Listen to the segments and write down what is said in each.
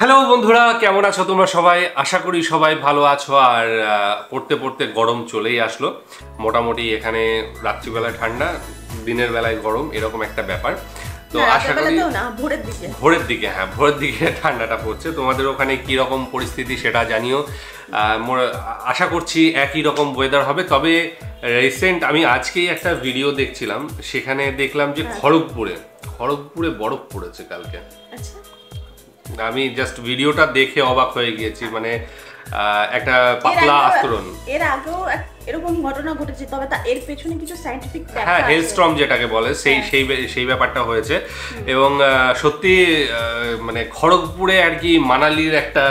Hello বন্ধুরা, কেমন আছো তোমরা সবাই? আশা করি সবাই ভালো আছো। আর পড়তে পড়তে গরম চলেই আসলো। মোটামুটি এখানে রাত্রিবেলায় ঠান্ডা, দিনের বেলায় গরম, এরকম একটা ব্যাপার। তো আশা করি ভোরের দিকে ঠান্ডাটা পড়ছে। তোমাদের ওখানে কি রকম পরিস্থিতি সেটা জানিও। আশা করছি একই রকম ওয়েদার হবে। তবে রিসেন্ট আমি আজকেই একটা ভিডিও দেখছিলাম, সেখানে দেখলাম যে খড়গপুরে বরফ পড়েছে কালকে। আমি জাস্ট ভিডিওটা দেখে অবাক হয়ে গিয়েছি। মানে একটা পাতলা আস্তরণ। এর আগেও এরকম ঘটনা ঘটেছে, তবে এর পেছনে কিছু সায়েন্টিফিক ব্যাপার আছে। হ্যাঁ, হেলস্টর্ম যেটাকে বলে সেই ব্যাপারটা হয়েছে। এবং সত্যি মানে খড়গপুরে আর কি মানালির একটা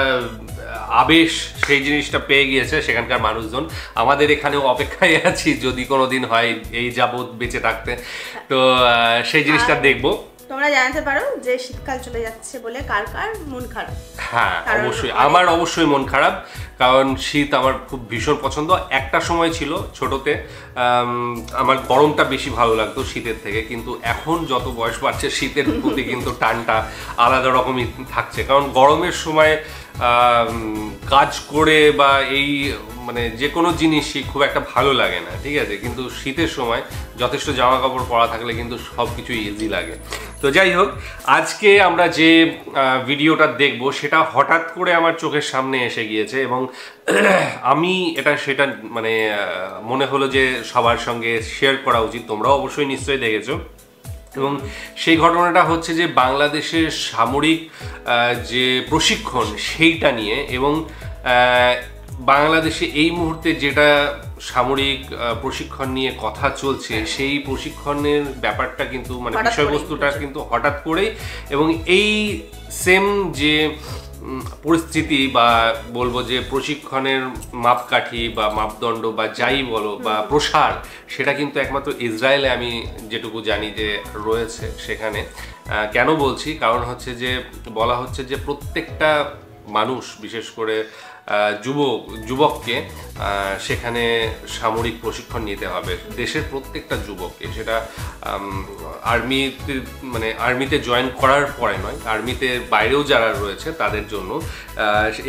আবেশ, সেই জিনিসটা পেয়ে গিয়েছে সেখানকার মানুষজন। আমাদের এখানেও অপেক্ষায় আছি যদি কোনোদিন হয় এই যাবৎ বেঁচে থাকতে, তো সেই জিনিসটা দেখবো। তোমরা জানতে পারো যে শীতকাল চলে যাচ্ছে বলে কার কার মন খারাপ। হ্যাঁ অবশ্যই, আমার অবশ্যই মন খারাপ, কারণ শীত আমার খুব ভীষণ পছন্দ। একটা সময় ছিল ছোটতে আমার গরমটা বেশি ভালো লাগতো শীতের থেকে, কিন্তু এখন যত বয়স বাড়ছে শীতের প্রতি কিন্তু টানটা আলাদা রকমই থাকছে। কারণ গরমের সময় কাজ করে বা এই মানে যে কোনো জিনিসই খুব একটা ভালো লাগে না, ঠিক আছে, কিন্তু শীতের সময় যথেষ্ট জামা কাপড় পরা থাকলে কিন্তু সব কিছুই ইজি লাগে। তো যাই হোক, আজকে আমরা যে ভিডিওটা দেখব সেটা হঠাৎ করে আমার চোখের সামনে এসে গিয়েছে এবং আমি সেটা মানে মনে হলো যে সবার সঙ্গে শেয়ার করা উচিত। তোমরাও অবশ্যই নিশ্চয়ই দেখেছো। এবং সেই ঘটনাটা হচ্ছে যে বাংলাদেশের সামরিক যে প্রশিক্ষণ সেইটা নিয়ে, এবং বাংলাদেশে এই মুহূর্তে যেটা সামরিক প্রশিক্ষণ নিয়ে কথা চলছে সেই প্রশিক্ষণের ব্যাপারটা কিন্তু মানে বিষয়বস্তুটা কিন্তু হঠাৎ করেই, এবং এই সেম যে পরিস্থিতি বা বলবো যে প্রশিক্ষণের মাপকাঠি বা মাপদণ্ড বা যাই বলো বা প্রসার, সেটা কিন্তু একমাত্র ইসরায়েলে আমি যেটুকু জানি যে রয়েছে সেখানে। কেন বলছি, কারণ হচ্ছে যে বলা হচ্ছে যে প্রত্যেকটা মানুষ, বিশেষ করে যুবককে সেখানে সামরিক প্রশিক্ষণ নিতে হবে, দেশের প্রত্যেকটা যুবককে। সেটা আর্মিতে জয়েন করার পরে নয়, আর্মিতে বাইরেও যারা রয়েছে তাদের জন্য।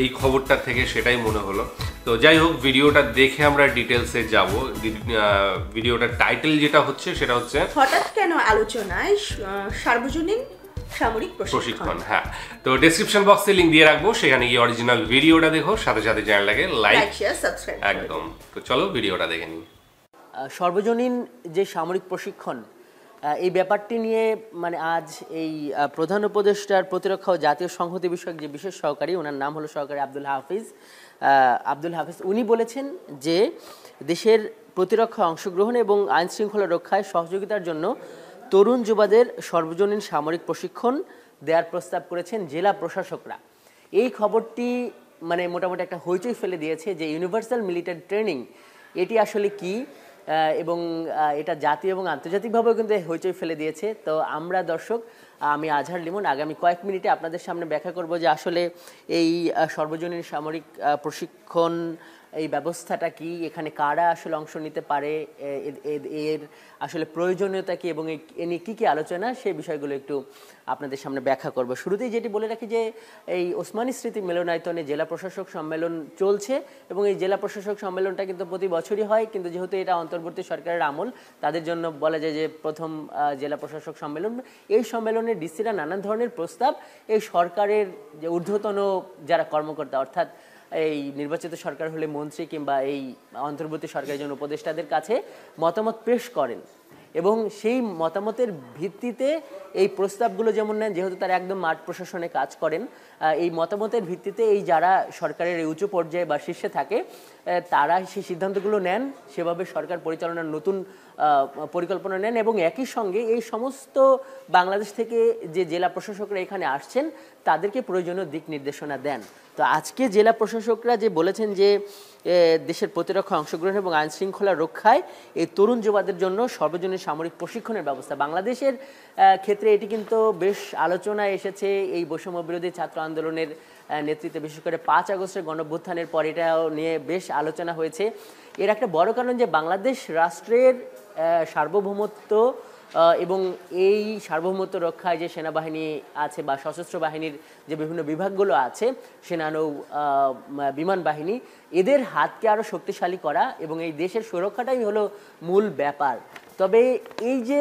এই খবরটা থেকে সেটাই মনে হলো। তো যাই হোক, ভিডিওটা দেখে আমরা ডিটেলসে যাব। ভিডিওটার টাইটেল যেটা হচ্ছে সেটা হচ্ছে হঠাৎ কেন আলোচনায় সার্বজনীন সামরিক প্রশিক্ষণ। হ্যাঁ, তো ডেসক্রিপশন বক্সে লিংক দিয়ে রাখবো, সেখানে গিয়ে অরিজিনাল ভিডিওটা দেখো, সাথে সাথে চ্যানেলটাকে লাইক শেয়ার সাবস্ক্রাইব একদম। তো চলো ভিডিওটা দেখে নিই। সর্বজনীন যে সামরিক প্রশিক্ষণ, এই ব্যাপারটি নিয়ে মানে আজ এই প্রধান উপদেষ্টার প্রতিরক্ষা ও জাতীয় সংহতি বিষয়ক যে বিশেষ সহকারী, ওনার নাম হলো সহকারী আব্দুল হাফিজ, উনি বলেছেন যে দেশের প্রতিরক্ষা অংশগ্রহণ এবং আইন শৃঙ্খলা রক্ষায় সহযোগিতার জন্য তরুণ যুবাদের সর্বজনীন সামরিক প্রশিক্ষণ দেওয়ার প্রস্তাব করেছেন জেলা প্রশাসকরা। এই খবরটি মানে মোটামুটি একটা হইচই ফেলে দিয়েছে যে ইউনিভার্সাল মিলিটারি ট্রেনিং এটি আসলে কি, এবং এটা জাতীয় এবং আন্তর্জাতিকভাবেও কিন্তু হইচই ফেলে দিয়েছে। তো আমরা দর্শক, আমি আজহার লিমন, আগামী কয়েক মিনিটে আপনাদের সামনে ব্যাখ্যা করব যে আসলে এই সর্বজনীন সামরিক প্রশিক্ষণ এই ব্যবস্থাটা কি, এখানে কারা আসলে অংশ নিতে পারে, এর আসলে প্রয়োজনীয়তা কি এবং এ নিয়ে কী কী আলোচনা, সেই বিষয়গুলো একটু আপনাদের সামনে ব্যাখ্যা করব। শুরুতেই যেটি বলে রাখি যে এই ওসমানী স্মৃতি মিলনায়তনে জেলা প্রশাসক সম্মেলন চলছে এবং এই জেলা প্রশাসক সম্মেলনটা কিন্তু প্রতি বছরই হয়, কিন্তু যেহেতু এটা অন্তর্বর্তী সরকারের আমল, তাদের জন্য বলা যায় যে প্রথম জেলা প্রশাসক সম্মেলন। এই সম্মেলনে ডিসিরা নানান ধরনের প্রস্তাব এই সরকারের যে ঊর্ধ্বতন যারা কর্মকর্তা, অর্থাৎ এই নির্বাচিত সরকার হলে মন্ত্রী কিংবা এই অন্তর্বর্তী সরকারের জন্য উপদেষ্টাদের কাছে মতামত পেশ করেন, এবং সেই মতামতের ভিত্তিতে এই প্রস্তাবগুলো যেমন নেন, যেহেতু তারা একদম মাঠ প্রশাসনে কাজ করেন, এই মতামতের ভিত্তিতে এই যারা সরকারের এই উঁচু পর্যায়ে বা শীর্ষে থাকে তারা সেই সিদ্ধান্তগুলো নেন, সেভাবে সরকার পরিচালনার নতুন পরিকল্পনা নেন, এবং একই সঙ্গে এই সমস্ত বাংলাদেশ থেকে যে জেলা প্রশাসকরা এখানে আসছেন তাদেরকে প্রয়োজনীয় দিক নির্দেশনা দেন। তো আজকে জেলা প্রশাসকরা যে বলেছেন যে দেশের প্রতিরক্ষা অংশগ্রহণ এবং আইন শৃঙ্খলা রক্ষায় এই তরুণ যুবাদের জন্য সর্বজনীন সামরিক প্রশিক্ষণের ব্যবস্থা, বাংলাদেশের ক্ষেত্রে এটি কিন্তু বেশ আলোচনায় এসেছে। এই বৈষম্য বিরোধী ছাত্র আন্দোলনের নেতৃত্বে, বিশেষ করে 5 আগস্টের গণঅভ্যুত্থানের পর এটাও নিয়ে বেশ আলোচনা হয়েছে। এর একটা বড় কারণ যে বাংলাদেশ রাষ্ট্রের সার্বভৌমত্ব এবং এই সার্বভৌমত্ব রক্ষায় যে সেনাবাহিনী আছে বা সশস্ত্র বাহিনীর যে বিভিন্ন বিভাগগুলো আছে, সেনানৌ, বিমান বাহিনী, এদের হাতকে আরও শক্তিশালী করা এবং এই দেশের সুরক্ষাটাই হলো মূল ব্যাপার। তবে এই যে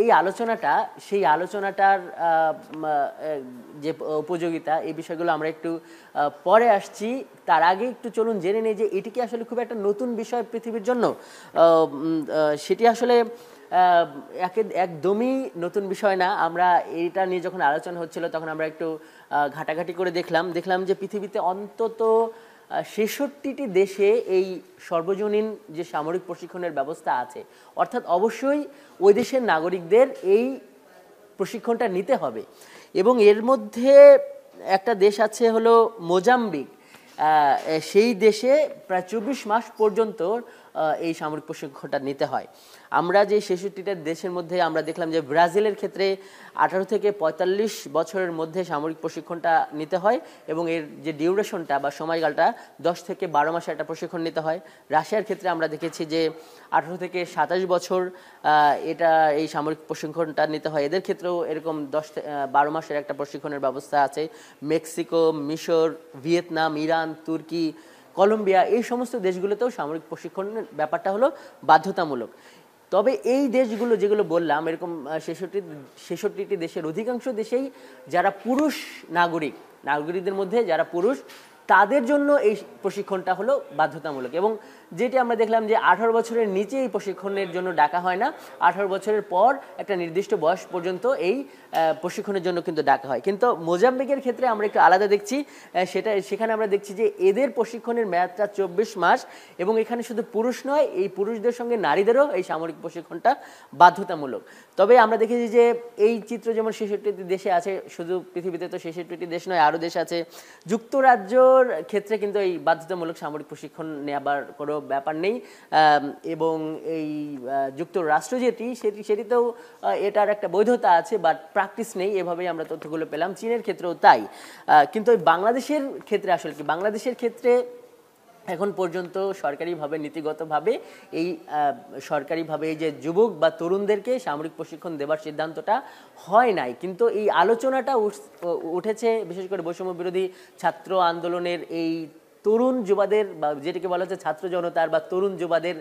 এই আলোচনাটা, সেই আলোচনাটার যে উপযোগিতা, এই বিষয়গুলো আমরা একটু পরে আসছি। তার আগে একটু চলুন জেনে নেই যে এটি কি আসলে খুব একটা নতুন বিষয় পৃথিবীর জন্য। সেটি আসলে একদমই নতুন বিষয় না। আমরা এইটা নিয়ে যখন আলোচনা হচ্ছিল তখন আমরা একটু ঘাটাঘাটি করে দেখলাম যে পৃথিবীতে অন্তত ৬৬টি দেশে এই সর্বজনীন যে সামরিক প্রশিক্ষণের ব্যবস্থা আছে। অর্থাৎ অবশ্যই ওই দেশের নাগরিকদের এই প্রশিক্ষণটা নিতে হবে। এবং এর মধ্যে একটা দেশ আছে হলো মোজাম্বিক। সেই দেশে প্রায় ২৪ মাস পর্যন্ত এই সামরিক প্রশিক্ষণটা নিতে হয়। আমরা যে ৬৬টা দেশের মধ্যে আমরা দেখলাম যে ব্রাজিলের ক্ষেত্রে ১৮ থেকে ৪৫ বছরের মধ্যে সামরিক প্রশিক্ষণটা নিতে হয় এবং এর যে ডিউরেশনটা বা সময়কালটা ১০ থেকে ১২ মাসে একটা প্রশিক্ষণ নিতে হয়। রাশিয়ার ক্ষেত্রে আমরা দেখেছি যে ১৮ থেকে ২৭ বছর এটা এই সামরিক প্রশিক্ষণটা নিতে হয়। এদের ক্ষেত্রেও এরকম ১০-১২ মাসের একটা প্রশিক্ষণের ব্যবস্থা আছে। মেক্সিকো, মিশর, ভিয়েতনাম, ইরান, তুর্কি, কলম্বিয়া, এই সমস্ত দেশগুলোতেও সামরিক প্রশিক্ষণের ব্যাপারটা হলো বাধ্যতামূলক। তবে এই দেশগুলো যেগুলো বললাম, এরকম ৬৬টি দেশের অধিকাংশ দেশেই যারা পুরুষ নাগরিকদের মধ্যে যারা পুরুষ, তাদের জন্য এই প্রশিক্ষণটা হলো বাধ্যতামূলক। এবং যেটি আমরা দেখলাম যে ১৮ বছরের নিচে এই প্রশিক্ষণের জন্য ডাকা হয় না, ১৮ বছরের পর একটা নির্দিষ্ট বয়স পর্যন্ত এই প্রশিক্ষণের জন্য কিন্তু ডাকা হয়। কিন্তু মোজাম্বিকের ক্ষেত্রে আমরা একটু আলাদা দেখছি। সেখানে আমরা দেখছি যে এদের প্রশিক্ষণের মেয়াদটা ২৪ মাস এবং এখানে শুধু পুরুষ নয়, এই পুরুষদের সঙ্গে নারীদেরও এই সামরিক প্রশিক্ষণটা বাধ্যতামূলক। তবে আমরা দেখেছি যে এই চিত্র যেমন ৬৬টি দেশে আছে, শুধু পৃথিবীতে তো ৬৬টি দেশ নয়, আরও দেশ আছে। যুক্তরাজ্যর ক্ষেত্রে কিন্তু এই বাধ্যতামূলক সামরিক প্রশিক্ষণ নেওয়ার কোনো ব্যাপার নেই। এবং এই যুক্তরাষ্ট্র সেটিতেও এটার একটা বৈধতা আছে, বাট প্র্যাকটিস নেই। এভাবেই আমরা তথ্যগুলো পেলাম। চীনের ক্ষেত্রেও তাই। কিন্তু বাংলাদেশের ক্ষেত্রে আসলে কি, বাংলাদেশের ক্ষেত্রে এখন পর্যন্ত সরকারিভাবে, নীতিগতভাবে এই সরকারিভাবে এই যে যুবক বা তরুণদেরকে সামরিক প্রশিক্ষণ দেওয়ার সিদ্ধান্তটা হয় নাই। কিন্তু এই আলোচনাটা উঠেছে বিশেষ করে বৈষম্য বিরোধী ছাত্র আন্দোলনের এই তরুণ যুবাদের, বা যেটাকে বলা হচ্ছে ছাত্র জনতার বা তরুণ যুবাদের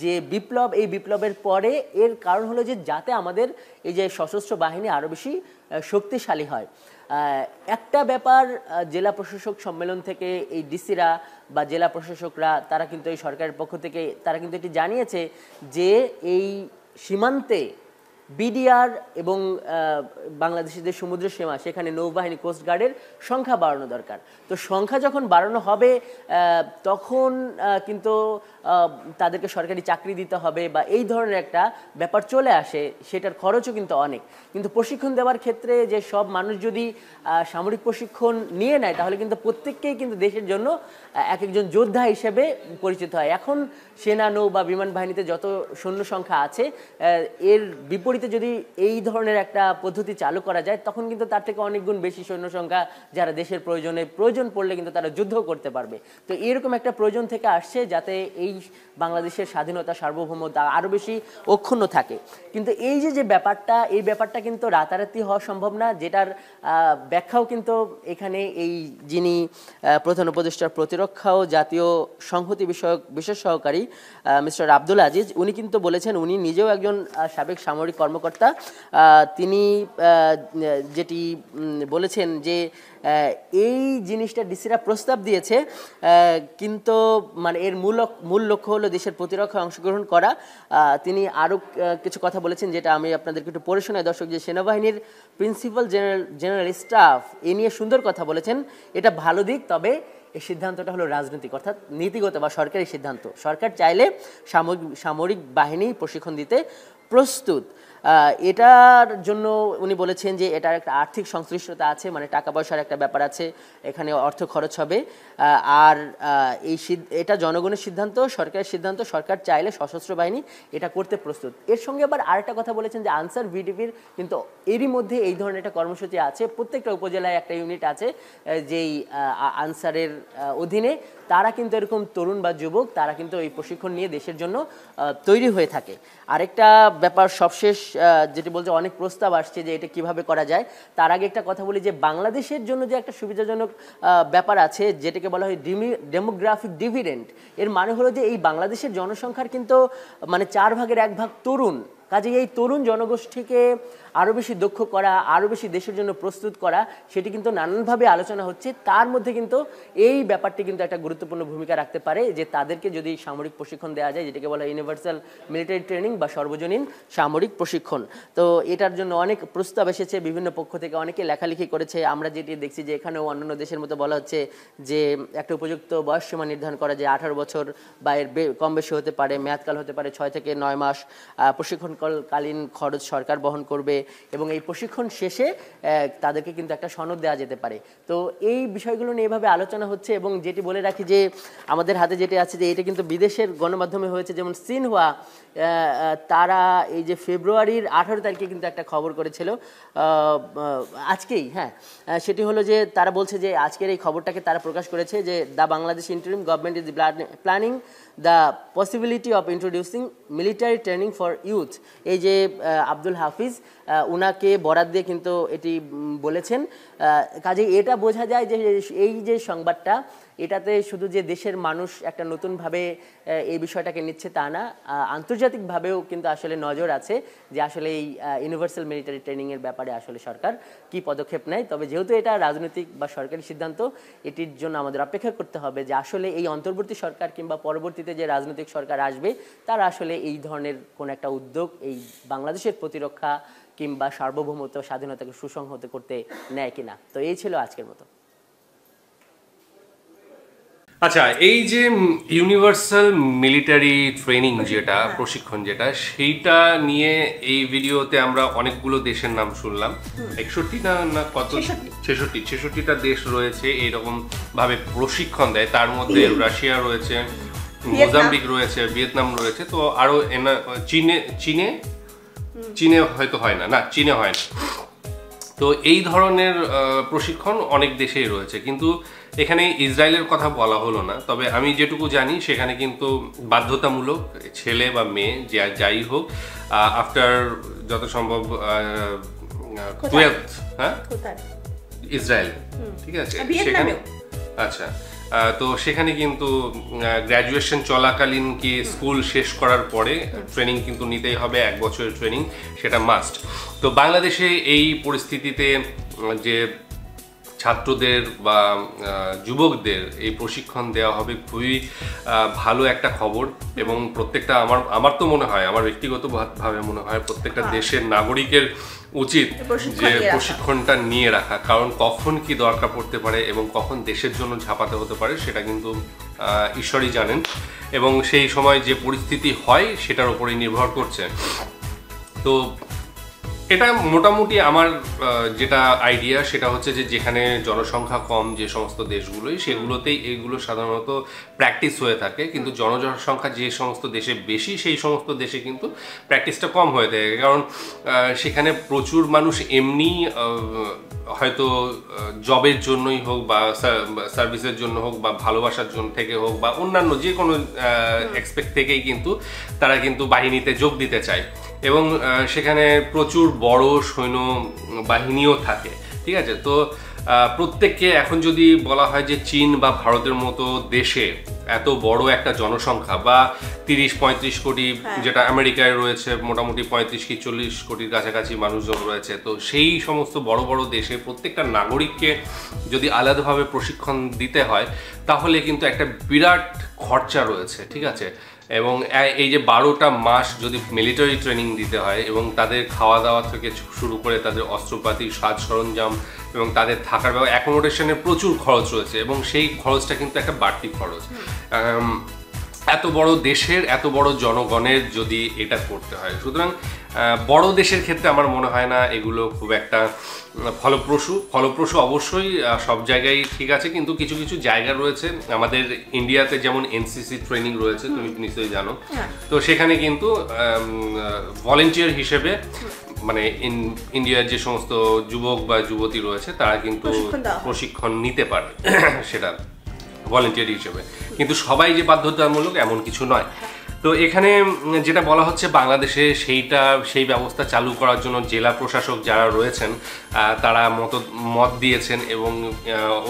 যে বিপ্লব, এই বিপ্লবের পরে এর কারণ হলো যে যাতে আমাদের এই যে সশস্ত্র বাহিনী আরও বেশি শক্তিশালী হয়। একটা ব্যাপার, জেলা প্রশাসক সম্মেলন থেকে এই ডিসিরা বা জেলা প্রশাসকরা তারা কিন্তু এই সরকারের পক্ষ থেকে তারা কিন্তু এটি জানিয়েছে যে এই সীমান্তে বিডিআর এবং বাংলাদেশের যে সমুদ্র সীমা, সেখানে নৌবাহিনী, কোস্টগার্ডের সংখ্যা বাড়ানো দরকার। তো সংখ্যা যখন বাড়ানো হবে তখন কিন্তু তাদেরকে সরকারি চাকরি দিতে হবে বা এই ধরনের একটা ব্যাপার চলে আসে, সেটার খরচও কিন্তু অনেক। কিন্তু প্রশিক্ষণ দেওয়ার ক্ষেত্রে যে সব মানুষ যদি সামরিক প্রশিক্ষণ নিয়ে নেয়, তাহলে কিন্তু প্রত্যেককেই কিন্তু দেশের জন্য এক একজন যোদ্ধা হিসেবে পরিচিত হয়। এখন সেনা, নৌ বা বিমান বাহিনীতে যত সৈন্য সংখ্যা আছে, এর বিপরীতে যদি এই ধরনের একটা পদ্ধতি চালু করা যায়, তখন কিন্তু তার থেকে অনেক গুণ বেশি সৈন্য সংখ্যা যারা দেশের প্রয়োজন পড়লে কিন্তু তারা যুদ্ধ করতে পারবে। তো এরকম একটা প্রয়োজন থেকে আসছে যাতে এই বাংলাদেশের স্বাধীনতা, সার্বভৌমতা আরও বেশি অক্ষুণ্ণ থাকে। কিন্তু এই যে ব্যাপারটা, এই ব্যাপারটা কিন্তু রাতারাতি হওয়া সম্ভব না, যেটার ব্যাখ্যাও কিন্তু এখানে এই যিনি প্রধান উপদেষ্টার প্রতিরক্ষা ও জাতীয় সংহতি বিষয়ক বিশেষ সহকারী মিস্টার আব্দুল আজিজ, উনি কিন্তু বলেছেন, উনি নিজেও একজন সাবেক সামরিক কর্মকর্তা। তিনি যেটি বলেছেন যে এই জিনিসটা ডিসিরা প্রস্তাব দিয়েছে, কিন্তু মানে এর মূল লক্ষ্য হলো দেশের প্রতিরক্ষায় অংশগ্রহণ করা। তিনি আরও কিছু কথা বলেছেন, যেটা আমি আপনাদেরকে একটু পড়ে শোনাই দর্শক। যে সেনাবাহিনীর প্রিন্সিপাল জেনারেল স্টাফ এ নিয়ে সুন্দর কথা বলেছেন। এটা ভালো দিক, তবে এই সিদ্ধান্তটা হলো রাজনৈতিক, অর্থাৎ নীতিগত বা সরকারি সিদ্ধান্ত। সরকার চাইলে সামরিক বাহিনী প্রশিক্ষণ দিতে প্রস্তুত। এটার জন্য উনি বলেছেন যে এটার একটা আর্থিক সংশ্লিষ্টতা আছে, মানে টাকা পয়সার একটা ব্যাপার আছে, এখানে অর্থ খরচ হবে। আর এটা জনগণের সিদ্ধান্ত, সরকারের সিদ্ধান্ত। সরকার চাইলে সশস্ত্র বাহিনী এটা করতে প্রস্তুত। এর সঙ্গে আবার আরেকটা কথা বলেছেন যে আনসার ভিডিপির কিন্তু এরই মধ্যে এই ধরনের একটা কর্মসূচি আছে। প্রত্যেকটা উপজেলায় একটা ইউনিট আছে যেই আনসারের অধীনে, তারা কিন্তু এরকম তরুণ বা যুবক, তারা কিন্তু এই প্রশিক্ষণ নিয়ে দেশের জন্য তৈরি হয়ে থাকে। আরেকটা ব্যাপার সবশেষ যেটি বলছে অনেক প্রস্তাব আসছে যে এটা কিভাবে করা যায়। তার আগে একটা কথা বলি যে বাংলাদেশের জন্য যে একটা সুবিধাজনক ব্যাপার আছে যেটাকে বলা হয় ডেমোগ্রাফিক ডিভিডেন্ড। এর মানে হলো যে এই বাংলাদেশের জনসংখ্যার কিন্তু মানে 4 ভাগের 1 ভাগ তরুণ, কাজে এই তরুণ জনগোষ্ঠীকে আরও বেশি দক্ষ করা, আরও বেশি দেশের জন্য প্রস্তুত করা, সেটি কিন্তু নানানভাবে আলোচনা হচ্ছে। তার মধ্যে কিন্তু এই ব্যাপারটি কিন্তু একটা গুরুত্বপূর্ণ ভূমিকা রাখতে পারে যে তাদেরকে যদি সামরিক প্রশিক্ষণ দেওয়া যায়, যেটাকে বলা হয় ইউনিভার্সাল মিলিটারি ট্রেনিং বা সর্বজনীন সামরিক প্রশিক্ষণ। তো এটার জন্য অনেক প্রস্তাব এসেছে বিভিন্ন পক্ষ থেকে, অনেকে লেখালেখি করেছে। আমরা যেটি দেখছি যে এখানেও অন্যান্য দেশের মতো বলা হচ্ছে যে একটা উপযুক্ত বয়সসীমা নির্ধারণ করা, যে 18 বছর বা এর কম বেশি হতে পারে, মেয়াদকাল হতে পারে 6 থেকে 9 মাস, প্রশিক্ষণকালীন খরচ সরকার বহন করবে এবং এই প্রশিক্ষণ শেষে তাদেরকে কিন্তু একটা সনদ দেওয়া যেতে পারে। তো এই বিষয়গুলো নিয়ে এভাবে আলোচনা হচ্ছে। এবং যেটি বলে রাখি যে আমাদের হাতে যেটি আছে যে এটা কিন্তু বিদেশের গণমাধ্যমে হয়েছে, যেমন সিনহুয়া তারা এই যে ফেব্রুয়ারির 18 তারিখে কিন্তু একটা খবর করেছিল আজকেই, হ্যাঁ, সেটি হলো যে তারা বলছে যে আজকের এই খবরটাকে তারা প্রকাশ করেছে যে the Bangladesh interim government is planning the possibility of introducing military training for youth. এই যে আব্দুল হাফিজ উনাকে বরাদ দিয়ে কিন্তু এটি বলেছেন। কাজে এটা বোঝা যায় যে এই যে সংবাদটা, এটাতে শুধু যে দেশের মানুষ একটা নতুনভাবে এই বিষয়টাকে নিচ্ছে তা না, আন্তর্জাতিকভাবেও কিন্তু আসলে নজর আছে যে আসলে এই ইউনিভার্সাল মিলিটারি ট্রেনিংয়ের ব্যাপারে আসলে সরকার কি পদক্ষেপ নেয়। তবে যেহেতু এটা রাজনৈতিক বা সরকারি সিদ্ধান্ত, এটির জন্য আমাদের অপেক্ষা করতে হবে যে আসলে এই অন্তর্বর্তী সরকার কিংবা পরবর্তীতে যে রাজনৈতিক সরকার আসবে তারা আসলে এই ধরনের কোন একটা উদ্যোগ এই বাংলাদেশের প্রতিরক্ষা কিংবা সার্বভৌমত্ব স্বাধীনতাকে সুসংহত করতে নেয় কিনা। তো এই ছিল আজকের মতো। আচ্ছা, এই যে ইউনিভার্সাল মিলিটারি ট্রেনিং যেটা প্রশিক্ষণ যেটা, সেইটা নিয়ে এই ভিডিওতে আমরা অনেকগুলো দেশের নাম শুনলাম। 61 না কত, 66টা দেশ রয়েছে এইরকম ভাবে প্রশিক্ষণ দেয়। তার মধ্যে রাশিয়া রয়েছে, মোজাম্বিক রয়েছে, ভিয়েতনাম রয়েছে, তো আরো চীনে হয়তো হয় না, চীনে হয় না। তো এই ধরনের প্রশিক্ষণ অনেক দেশেই রয়েছে, কিন্তু এখানে ইসরায়েলের কথা বলা হলো না। তবে আমি যেটুকু জানি সেখানে কিন্তু বাধ্যতামূলক, ছেলে বা মেয়ে যাই হোক, আফটার যত সম্ভব 12th, হ্যাঁ, ইসরায়েল, ঠিক আছে, সেখানে। আচ্ছা, তো সেখানে কিন্তু গ্র্যাজুয়েশন চলাকালীন কি স্কুল শেষ করার পরে ট্রেনিং কিন্তু নিতেই হবে, 1 বছরের ট্রেনিং, সেটা মাস্ট। তো বাংলাদেশে এই পরিস্থিতিতে যে ছাত্রদের বা যুবকদের এই প্রশিক্ষণ দেওয়া হবে খুবই ভালো একটা খবর। এবং প্রত্যেকটা আমার তো মনে হয়, আমার ব্যক্তিগতভাবে মনে হয় প্রত্যেকটা দেশের নাগরিকের উচিত যে প্রশিক্ষণটা নিয়ে রাখা, কারণ কখন কি দরকার পড়তে পারে এবং কখন দেশের জন্য ঝাঁপাতে হতে পারে সেটা কিন্তু ঈশ্বরই জানেন। এবং সেই সময় যে পরিস্থিতি হয় সেটার উপরেই নির্ভর করছে। তো এটা মোটামুটি আমার যেটা আইডিয়া সেটা হচ্ছে যে যেখানে জনসংখ্যা কম যে সমস্ত দেশগুলোই, সেগুলোতেই এইগুলো সাধারণত প্র্যাকটিস হয়ে থাকে। কিন্তু জনসংখ্যা যে সমস্ত দেশে বেশি সেই সমস্ত দেশে কিন্তু প্র্যাকটিসটা কম হয়ে থাকে, কারণ সেখানে প্রচুর মানুষ এমনি হয়তো জবের জন্যই হোক বা সার্ভিসের জন্য হোক বা ভালোবাসার জন্য থেকে হোক বা অন্যান্য যে কোনো এক্সপেক্ট থেকেই কিন্তু তারা কিন্তু বাহিনীতে যোগ দিতে চায়। এবং সেখানে প্রচুর বড় সৈন্য বাহিনীও থাকে, ঠিক আছে। তো প্রত্যেককে এখন যদি বলা হয় যে চীন বা ভারতের মতো দেশে এত বড় একটা জনসংখ্যা বা 30-35 কোটি, যেটা আমেরিকায় রয়েছে মোটামুটি 35 কি 40 কোটির কাছাকাছি মানুষজন রয়েছে, তো সেই সমস্ত বড় বড় দেশে প্রত্যেকটা নাগরিককে যদি আলাদাভাবে প্রশিক্ষণ দিতে হয় তাহলে কিন্তু একটা বিরাট খরচা রয়েছে, ঠিক আছে। এবং এই যে 12টা মাস যদি মিলিটারি ট্রেনিং দিতে হয় এবং তাদের খাওয়া দাওয়া থেকে শুরু করে তাদের অস্ত্রপাতি, সাজ সরঞ্জাম এবং তাদের থাকার ব্যবস্থা, অ্যাকোমোডেশনের প্রচুর খরচ রয়েছে এবং সেই খরচটা কিন্তু একটা বাড়তি খরচ। এত বড় দেশের এত বড় জনগণের যদি এটা করতে হয়, সুতরাং বড় দেশের ক্ষেত্রে আমার মনে হয় না এগুলো খুব একটা ফলপ্রসূ অবশ্যই সব জায়গায় ঠিক আছে, কিন্তু কিছু কিছু জায়গা রয়েছে আমাদের ইন্ডিয়াতে, যেমন এনসিসি ট্রেনিং রয়েছে, তুমি নিশ্চয়ই জানো। তো সেখানে কিন্তু ভলেন্টিয়ার হিসেবে মানে ইন্ডিয়ার যে সমস্ত যুবক বা যুবতী রয়েছে তারা কিন্তু প্রশিক্ষণ নিতে পারে সেটা ভলেন্টিয়ার হিসেবে, কিন্তু সবাই যে বাধ্যতামূলক এমন কিছু নয়। তো এখানে যেটা বলা হচ্ছে বাংলাদেশে সেই ব্যবস্থা চালু করার জন্য জেলা প্রশাসক যারা রয়েছেন তারা মত দিয়েছেন, এবং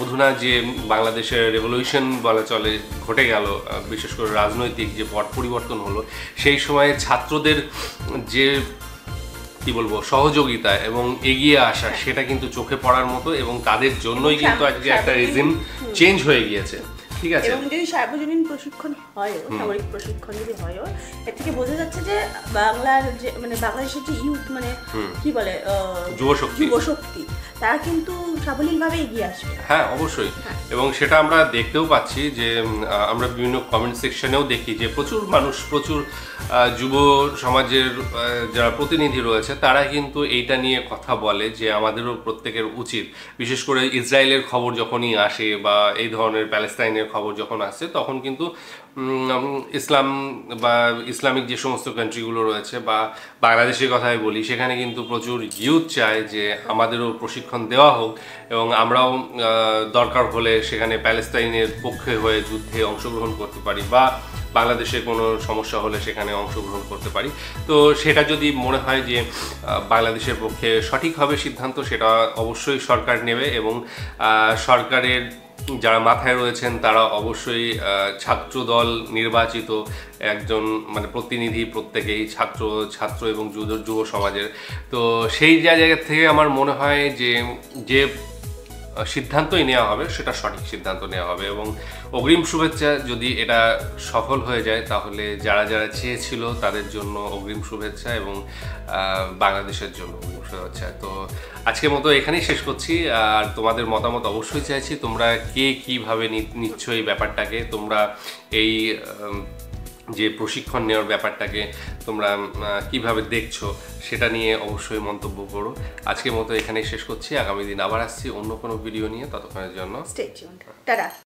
অধুনা যে বাংলাদেশের রেভলিউশন বলা চলে ঘটে গেল, বিশেষ করে রাজনৈতিক যে পট পরিবর্তন হলো, সেই সময়ে ছাত্রদের যে কি বলবো সহযোগিতা এবং এগিয়ে আসা সেটা কিন্তু চোখে পড়ার মতো, এবং তাদের জন্যই কিন্তু আজকে একটা রেজিম চেঞ্জ হয়ে গিয়েছে। ঠিক আছে, এবং যদি সার্বজনীন প্রশিক্ষণ হয়, সামরিক প্রশিক্ষণ যদি হয়, এর থেকে বোঝা যাচ্ছে যে বাংলার যে মানে বাংলাদেশের যে ইউথ মানে কি বলে যুবশক্তি তারা কিন্তু সাবলীলভাবে এগিয়ে আসবে। হ্যাঁ অবশ্যই, এবং সেটা আমরা দেখতেও পাচ্ছি যে আমরা বিভিন্ন কমেন্ট সেকশনেও দেখি যে প্রচুর মানুষ, প্রচুর যুব সমাজের যারা প্রতিনিধি রয়েছে তারা কিন্তু এইটা নিয়ে কথা বলে যে আমাদেরও প্রত্যেকের উচিত, বিশেষ করে ইসরায়েলের খবর যখনই আসে বা এই ধরনের প্যালেস্তাইনের খবর যখন আসছে, তখন কিন্তু ইসলাম বা ইসলামিক যে সমস্ত কান্ট্রিগুলো রয়েছে বা বাংলাদেশের কথাই বলি, সেখানে কিন্তু প্রচুর ইউথ চায় যে আমাদেরও প্রশিক্ষণ দেওয়া হোক এবং আমরাও দরকার হলে সেখানে প্যালেস্তাইনের পক্ষে হয়ে যুদ্ধে অংশগ্রহণ করতে পারি বা বাংলাদেশে কোনো সমস্যা হলে সেখানে অংশগ্রহণ করতে পারি। তো সেটা যদি মনে হয় যে বাংলাদেশের পক্ষে সঠিক হবে সিদ্ধান্ত, সেটা অবশ্যই সরকার নেবে, এবং সরকারের যারা মাথায় রয়েছেন তারা অবশ্যই ছাত্রদল নির্বাচিত একজন মানে প্রতিনিধি প্রত্যেকেই ছাত্র এবং যুব সমাজের। তো সেই জায়গা থেকে আমার মনে হয় যে সিদ্ধান্তই নেওয়া হবে সেটা সঠিক সিদ্ধান্ত নেওয়া হবে, এবং অগ্রিম শুভেচ্ছা যদি এটা সফল হয়ে যায় তাহলে যারা যারা চেয়েছিল তাদের জন্য অগ্রিম শুভেচ্ছা এবং বাংলাদেশের জন্য অগ্রিম শুভেচ্ছা। তো আজকের মতো এখানেই শেষ করছি, আর তোমাদের মতামত অবশ্যই চাইছি, তোমরা কে কীভাবে নিচ্ছ এই ব্যাপারটাকে, তোমরা এই যে প্রশিক্ষণ নেওয়ার ব্যাপারটাকে তোমরা কিভাবে দেখছো সেটা নিয়ে অবশ্যই মন্তব্য করো। আজকের মতো এখানেই শেষ করছি, আগামী দিন আবার আসছি অন্য কোনো ভিডিও নিয়ে, ততক্ষণের জন্য স্টে টিউনড, টাটা।